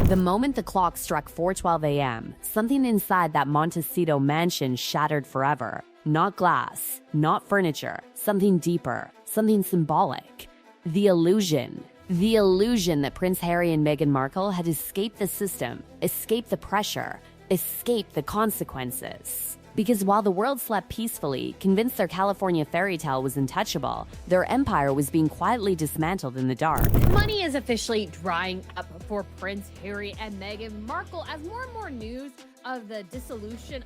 The moment the clock struck 4:12 a.m., something inside that Montecito mansion shattered forever. Not glass, not furniture, something deeper, something symbolic. The illusion. The illusion that Prince Harry and Meghan Markle had escaped the system, escaped the pressure, escaped the consequences. Because while the world slept peacefully, convinced their California fairy tale was untouchable, their empire was being quietly dismantled in the dark. Money is officially drying up for Prince Harry and Meghan Markle as more and more news of the dissolution.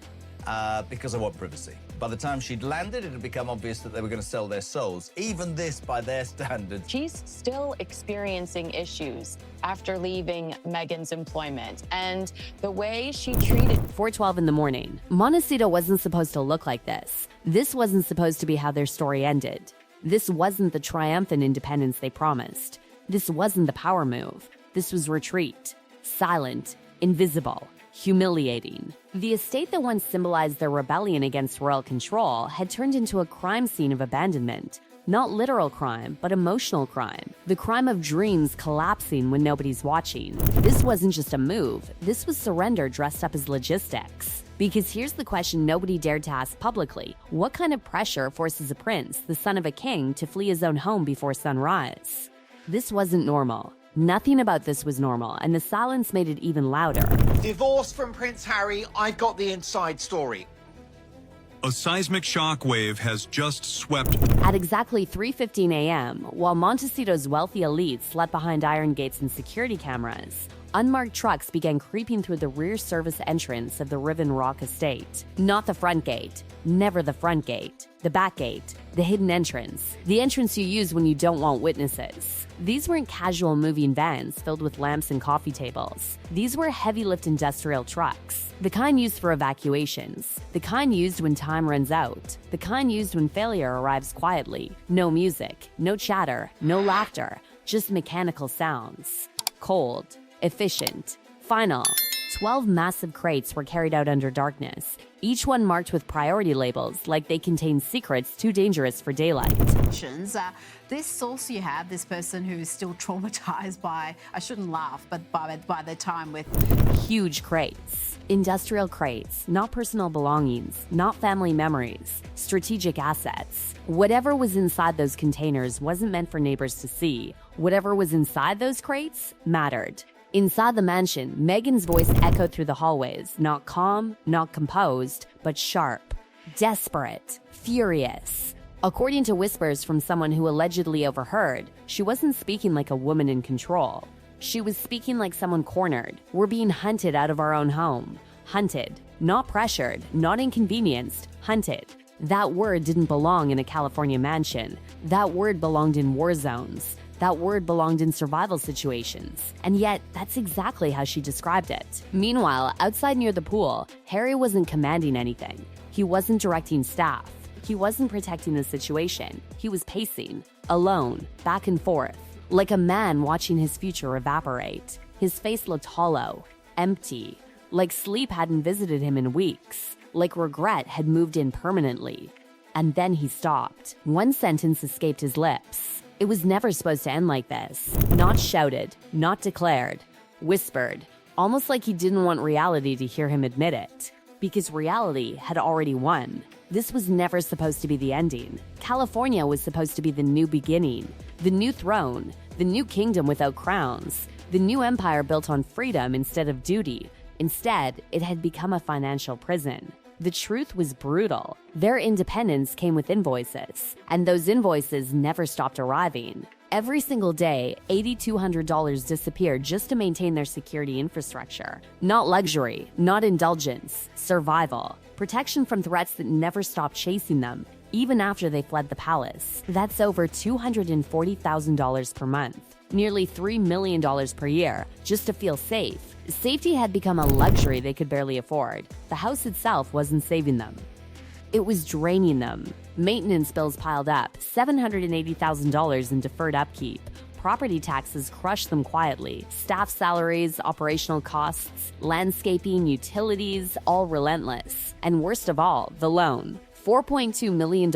Because I want privacy. By the time she'd landed, it had become obvious that they were going to sell their souls. Even this, by their standards. She's still experiencing issues after leaving Meghan's employment, and the way she treated 4:12 in the morning. Montecito wasn't supposed to look like this. This wasn't supposed to be how their story ended. This wasn't the triumphant independence they promised. This wasn't the power move. This was retreat. Silent, invisible, humiliating. The estate that once symbolized their rebellion against royal control had turned into a crime scene of abandonment. Not literal crime, but emotional crime. The crime of dreams collapsing when nobody's watching. This wasn't just a move. This was surrender dressed up as logistics. Because here's the question nobody dared to ask publicly. What kind of pressure forces a prince, the son of a king, to flee his own home before sunrise? This wasn't normal. Nothing about this was normal, and the silence made it even louder. Divorce from Prince Harry, I've got the inside story. A seismic shockwave has just swept. At exactly 3:15 a.m., while Montecito's wealthy elite slept behind iron gates and security cameras, unmarked trucks began creeping through the rear service entrance of the Riven Rock estate. Not the front gate, never the front gate, the back gate, the hidden entrance, the entrance you use when you don't want witnesses. These weren't casual moving vans filled with lamps and coffee tables. These were heavy-lift industrial trucks, the kind used for evacuations, the kind used when time runs out, the kind used when failure arrives quietly. No music, no chatter, no laughter, just mechanical sounds. Cold, efficient, final. 12 massive crates were carried out under darkness, each one marked with priority labels like they contained secrets too dangerous for daylight. This source you have, this person who is still traumatized by, I shouldn't laugh, but by their time with huge crates. Industrial crates, not personal belongings, not family memories, strategic assets. Whatever was inside those containers wasn't meant for neighbors to see. Whatever was inside those crates mattered. Inside the mansion, Meghan's voice echoed through the hallways, not calm, not composed, but sharp, desperate, furious. According to whispers from someone who allegedly overheard, she wasn't speaking like a woman in control. She was speaking like someone cornered. We're being hunted out of our own home. Hunted, not pressured, not inconvenienced, hunted. That word didn't belong in a California mansion. That word belonged in war zones. That word belonged in survival situations. And yet, that's exactly how she described it. Meanwhile, outside near the pool, Harry wasn't commanding anything. He wasn't directing staff. He wasn't protecting the situation. He was pacing, alone, back and forth, like a man watching his future evaporate. His face looked hollow, empty, like sleep hadn't visited him in weeks, like regret had moved in permanently. And then he stopped. One sentence escaped his lips. It was never supposed to end like this. Not shouted, not declared, whispered, almost like he didn't want reality to hear him admit it. Because reality had already won. This was never supposed to be the ending. California was supposed to be the new beginning, the new throne, the new kingdom without crowns, the new empire built on freedom instead of duty. Instead, it had become a financial prison. The truth was brutal. Their independence came with invoices, and those invoices never stopped arriving. Every single day, $8,200 disappeared just to maintain their security infrastructure. Not luxury, not indulgence, survival. Protection from threats that never stopped chasing them, even after they fled the palace. That's over $240,000 per month. Nearly $3 million per year, just to feel safe. Safety had become a luxury they could barely afford. The house itself wasn't saving them. It was draining them. Maintenance bills piled up, $780,000 in deferred upkeep. Property taxes crushed them quietly. Staff salaries, operational costs, landscaping, utilities, all relentless. And worst of all, the loan. $4.2 million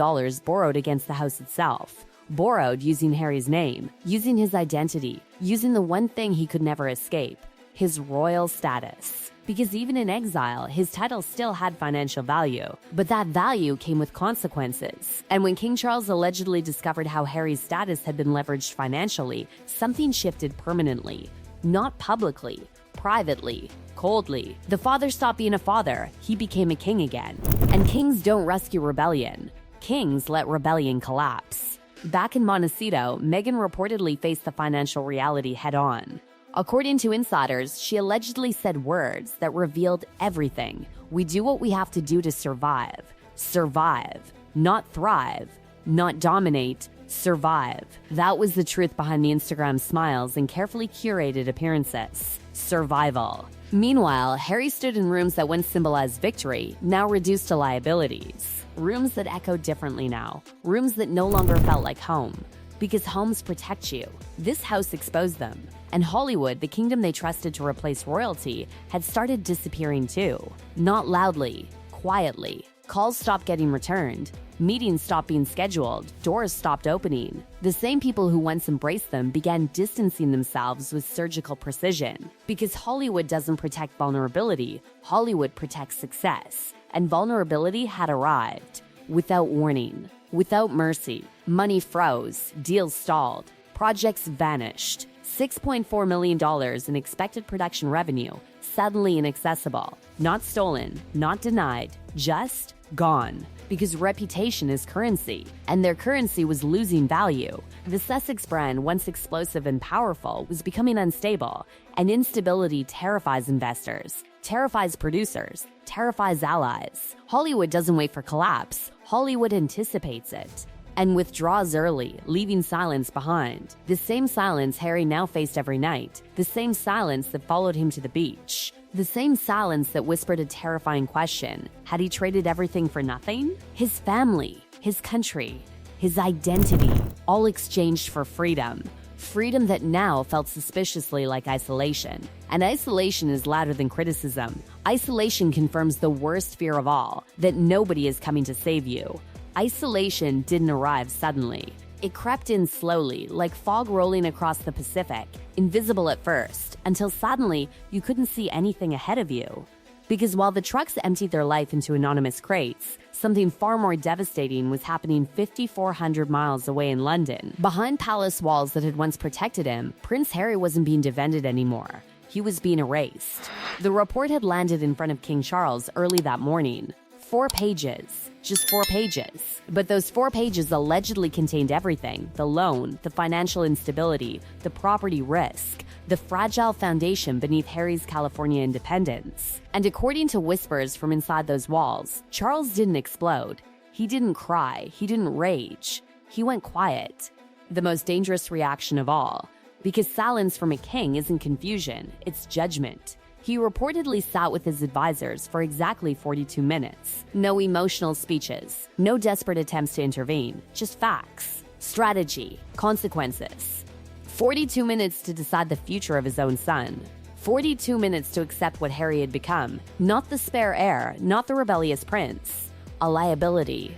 borrowed against the house itself. Borrowed using Harry's name, using his identity, using the one thing he could never escape, his royal status. Because even in exile, his title still had financial value. But that value came with consequences. And when King Charles allegedly discovered how Harry's status had been leveraged financially, something shifted permanently. Not publicly, privately, coldly. The father stopped being a father. He became a king again. And kings don't rescue rebellion. Kings let rebellion collapse. Back in Montecito, Meghan reportedly faced the financial reality head-on. According to insiders, she allegedly said words that revealed everything. We do what we have to do to survive. Survive. Not thrive. Not dominate. Survive. That was the truth behind the Instagram smiles and carefully curated appearances. Survival. Meanwhile, Harry stood in rooms that once symbolized victory, now reduced to liabilities. Rooms that echoed differently now. Rooms that no longer felt like home. Because homes protect you. This house exposed them. And Hollywood, the kingdom they trusted to replace royalty, had started disappearing too. Not loudly, quietly. Calls stopped getting returned. Meetings stopped being scheduled. Doors stopped opening. The same people who once embraced them began distancing themselves with surgical precision. Because Hollywood doesn't protect vulnerability, Hollywood protects success. And vulnerability had arrived. Without warning. Without mercy. Money froze. Deals stalled. Projects vanished. $6.4 million in expected production revenue, suddenly inaccessible. Not stolen, not denied, just gone. Because reputation is currency, and their currency was losing value. The Sussex brand, once explosive and powerful, was becoming unstable, and instability terrifies investors, terrifies producers, terrifies allies. Hollywood doesn't wait for collapse. Hollywood anticipates it. And withdraws early, leaving silence behind. The same silence Harry now faced every night. The same silence that followed him to the beach. The same silence that whispered a terrifying question. Had he traded everything for nothing? His family, his country, his identity, all exchanged for freedom. Freedom that now felt suspiciously like isolation. And isolation is louder than criticism. Isolation confirms the worst fear of all, that nobody is coming to save you. Isolation didn't arrive suddenly. It crept in slowly, like fog rolling across the Pacific, invisible at first, until suddenly you couldn't see anything ahead of you. Because while the trucks emptied their life into anonymous crates, something far more devastating was happening 5,400 miles away in London. Behind palace walls that had once protected him, Prince Harry wasn't being defended anymore. He was being erased. The report had landed in front of King Charles early that morning. 4 pages. Just 4 pages. But those 4 pages allegedly contained everything: the loan, the financial instability, the property risk, the fragile foundation beneath Harry's California independence. And according to whispers from inside those walls, Charles didn't explode. He didn't cry. He didn't rage. He went quiet. The most dangerous reaction of all. Because silence from a king isn't confusion, it's judgment. He reportedly sat with his advisors for exactly 42 minutes. No emotional speeches, no desperate attempts to intervene, just facts, strategy, consequences. 42 minutes to decide the future of his own son. 42 minutes to accept what Harry had become. Not the spare heir, not the rebellious prince. A liability.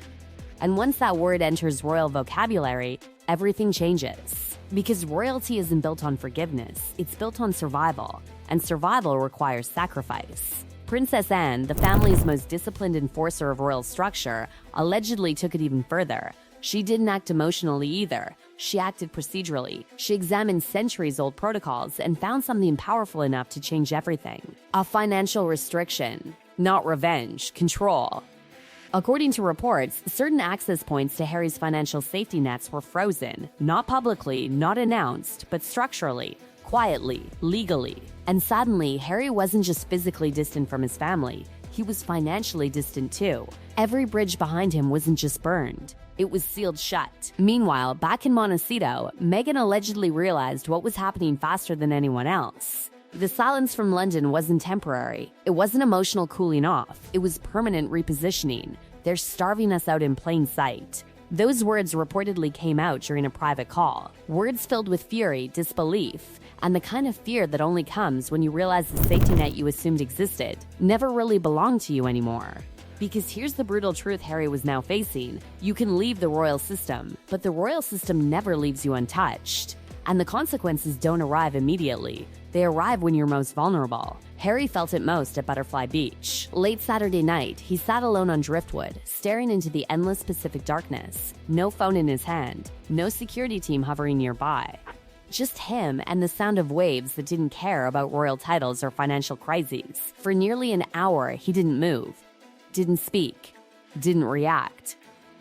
And once that word enters royal vocabulary, everything changes. Because royalty isn't built on forgiveness, it's built on survival. And survival requires sacrifice. Princess Anne, the family's most disciplined enforcer of royal structure, allegedly took it even further. She didn't act emotionally either. She acted procedurally. She examined centuries-old protocols and found something powerful enough to change everything. A financial restriction, not revenge, control. According to reports, certain access points to Harry's financial safety nets were frozen, not publicly, not announced, but structurally, quietly, legally. And suddenly, Harry wasn't just physically distant from his family, he was financially distant too. Every bridge behind him wasn't just burned, it was sealed shut. Meanwhile, back in Montecito, Meghan allegedly realized what was happening faster than anyone else. The silence from London wasn't temporary. It wasn't emotional cooling off. It was permanent repositioning. They're starving us out in plain sight. Those words reportedly came out during a private call. Words filled with fury, disbelief, and the kind of fear that only comes when you realize the safety net you assumed existed never really belonged to you anymore. Because here's the brutal truth Harry was now facing. You can leave the royal system, but the royal system never leaves you untouched. And the consequences don't arrive immediately. They arrive when you're most vulnerable. Harry felt it most at Butterfly Beach. Late Saturday night, he sat alone on driftwood, staring into the endless Pacific darkness. No phone in his hand, no security team hovering nearby. Just him and the sound of waves that didn't care about royal titles or financial crises. For nearly an hour, he didn't move, didn't speak, didn't react.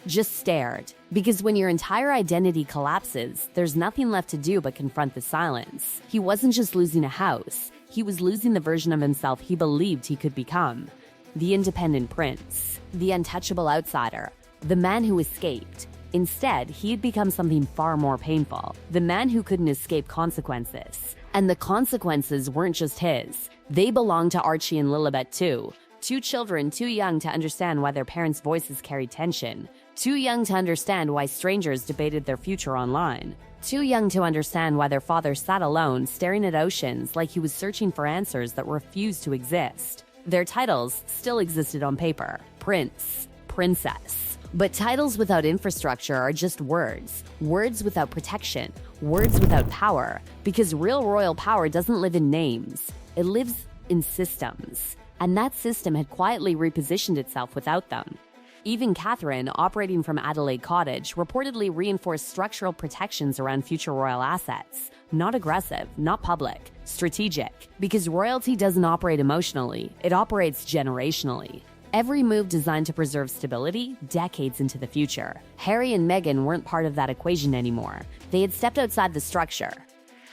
Just stared. Because when your entire identity collapses, there's nothing left to do but confront the silence. He wasn't just losing a house, he was losing the version of himself he believed he could become. The independent prince, the untouchable outsider, the man who escaped. Instead, he had become something far more painful, the man who couldn't escape consequences. And the consequences weren't just his. They belonged to Archie and Lilibet too. Two children too young to understand why their parents' voices carried tension. Too young to understand why strangers debated their future online. Too young to understand why their father sat alone, staring at oceans like he was searching for answers that refused to exist. Their titles still existed on paper: prince, princess. But titles without infrastructure are just words. Words without protection. Words without power. Because real royal power doesn't live in names. It lives in systems. And that system had quietly repositioned itself without them. Even Catherine, operating from Adelaide Cottage, reportedly reinforced structural protections around future royal assets. Not aggressive, not public, strategic. Because royalty doesn't operate emotionally, it operates generationally. Every move designed to preserve stability decades into the future. Harry and Meghan weren't part of that equation anymore. They had stepped outside the structure.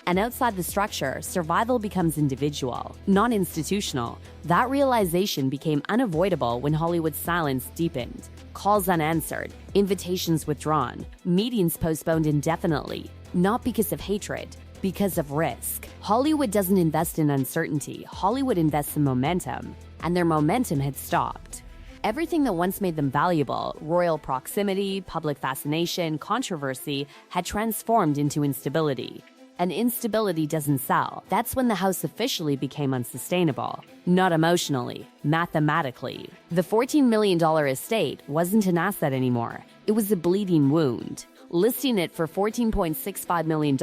And outside the structure, survival becomes individual, not institutional. That realization became unavoidable when Hollywood's silence deepened. Calls unanswered, invitations withdrawn, meetings postponed indefinitely, not because of hatred, because of risk. Hollywood doesn't invest in uncertainty. Hollywood invests in momentum, and their momentum had stopped. Everything that once made them valuable, royal proximity, public fascination, controversy, had transformed into instability. And instability doesn't sell. That's when the house officially became unsustainable. Not emotionally, mathematically. The $14 million estate wasn't an asset anymore. It was a bleeding wound. Listing it for $14.65 million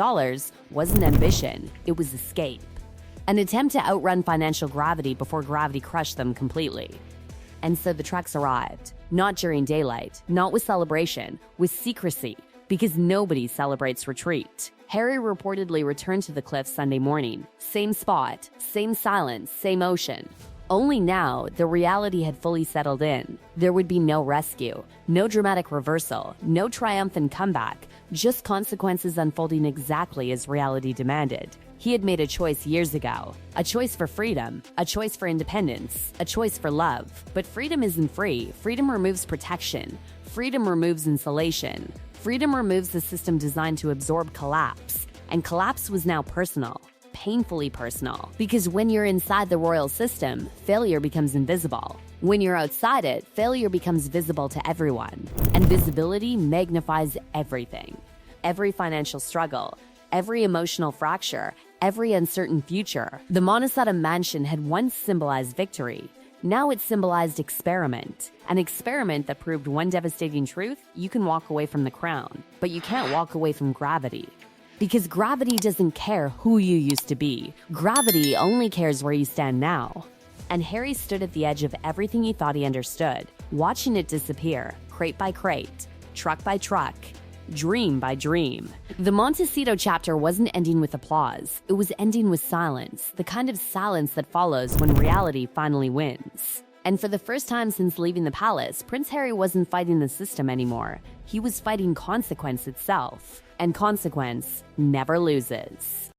wasn't ambition. It was escape. An attempt to outrun financial gravity before gravity crushed them completely. And so the trucks arrived. Not during daylight, not with celebration, with secrecy. Because nobody celebrates retreat. Harry reportedly returned to the cliffs Sunday morning. Same spot, same silence, same ocean. Only now, the reality had fully settled in. There would be no rescue, no dramatic reversal, no triumphant comeback, just consequences unfolding exactly as reality demanded. He had made a choice years ago. A choice for freedom, a choice for independence, a choice for love. But freedom isn't free. Freedom removes protection. Freedom removes insulation. Freedom removes the system designed to absorb collapse. And collapse was now personal. Painfully personal. Because when you're inside the royal system, failure becomes invisible. When you're outside it, failure becomes visible to everyone. And visibility magnifies everything. Every financial struggle, every emotional fracture, every uncertain future. The Montecito mansion had once symbolized victory. Now it symbolized experiment. An experiment that proved one devastating truth: you can walk away from the crown, but you can't walk away from gravity. Because gravity doesn't care who you used to be. Gravity only cares where you stand now. And Harry stood at the edge of everything he thought he understood, watching it disappear, crate by crate, truck by truck, dream by dream. The Montecito chapter wasn't ending with applause. It was ending with silence, the kind of silence that follows when reality finally wins. And for the first time since leaving the palace, Prince Harry wasn't fighting the system anymore. He was fighting consequence itself. And consequence never loses.